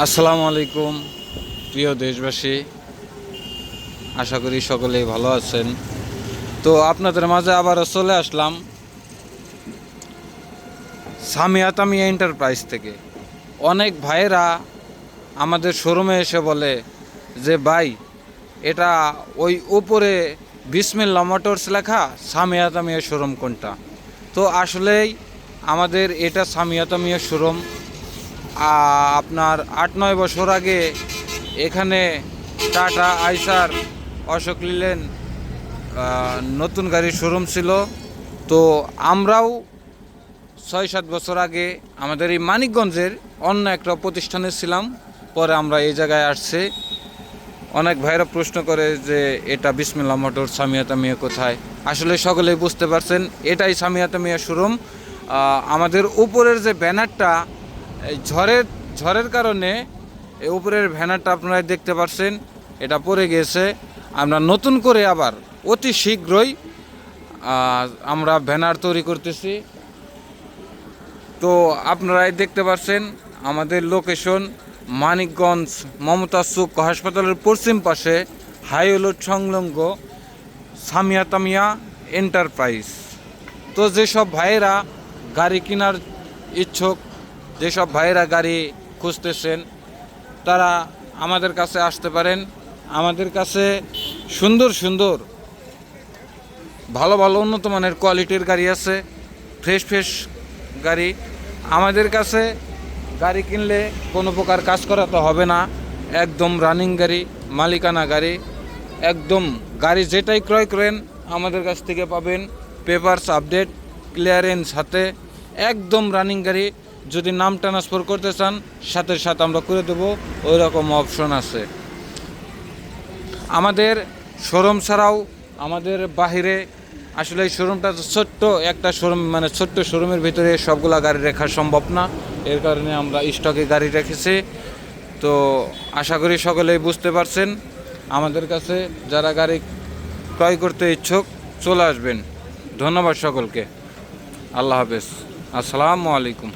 আসসালামু আলাইকুম প্রিয় দেশবাসী, আশা করি সকলেই ভালো আছেন। তো আপনাদের মাঝে আবারও চলে আসলাম সামিয়া তামিয়া এন্টারপ্রাইজ থেকে। অনেক ভাইয়েরা আমাদের শোরুমে এসে বলে যে ভাই, এটা ওই উপরে বিসমিল্লাহ মোটরস লেখা সামিয়া তামিয়া শোরুম কোনটা? তো আসলেই আমাদের এটা সামিয়া তামিয়া শোরুম। আপনার 8-9 বছর আগে এখানে টাটা, আইসার, অশোক লিলেন নতুন গাড়ির শোরুম ছিল। তো আমরাও 6-7 বছর আগে আমাদের এই মানিকগঞ্জের অন্য একটা প্রতিষ্ঠানে ছিলাম, পরে আমরা এই জায়গায় আসছি। অনেক ভাইরা প্রশ্ন করে যে এটা বিসমিল্লাহ মোটর সামিয়া তামিয়া কোথায়? আসলে সকলেই বুঝতে পারছেন, এটাই সামিয়া তামিয়া শোরুম। আমাদের উপরের যে ব্যানারটা, এই ঝড়ের কারণে এই উপরের ব্যানারটা আপনারা দেখতে পাচ্ছেন, এটা পড়ে গিয়েছে। আমরা নতুন করে আবার অতি শীঘ্রই আমরা ব্যানার তৈরি করতেছি। তো আপনারাই দেখতে পাচ্ছেন আমাদের লোকেশন মানিকগঞ্জ মমতাজ চুক হাসপাতালের পশ্চিম পাশে হাইওয়ে সংলগ্ন সামিয়া তামিয়া এন্টারপ্রাইজ। তো যেসব ভাইয়েরা গাড়ি কেনার ইচ্ছুক, যেসব ভাইয়েরা গাড়ি খুঁজতেছেন, তারা আমাদের কাছে আসতে পারেন। আমাদের কাছে সুন্দর সুন্দর ভালো ভালো উন্নত মানের কোয়ালিটির গাড়ি আছে, ফ্রেশ গাড়ি। আমাদের কাছে গাড়ি কিনলে কোনো প্রকার কাজ করাতে হবে না, একদম রানিং গাড়ি, মালিকানা গাড়ি। একদম গাড়ি যেটাই ক্রয় করেন আমাদের কাছ থেকে পাবেন পেপারস আপডেট, ক্লিয়ারেন্স হাতে, একদম রানিং গাড়ি। যদি নাম ট্রান্সফার করতে চান সাথে সাথে আমরা করে দেবো, ওই রকম অপশন আছে। আমাদের শোরুম ছাড়াও আমাদের বাহিরে, আসলে এই শোরুমটা ছোট্ট একটা শোরুম, মানে ছোট্ট শোরুমের ভিতরে সবগুলা গাড়ি রাখা সম্ভব না, এর কারণে আমরা স্টকে গাড়ি রেখেছি। তো আশা করি সকলেই বুঝতে পারছেন। আমাদের কাছে যারা গাড়ি ক্রয় করতে ইচ্ছুক চলে আসবেন। ধন্যবাদ সকলকে। আল্লাহ হাফেজ। আসসালামু আলাইকুম।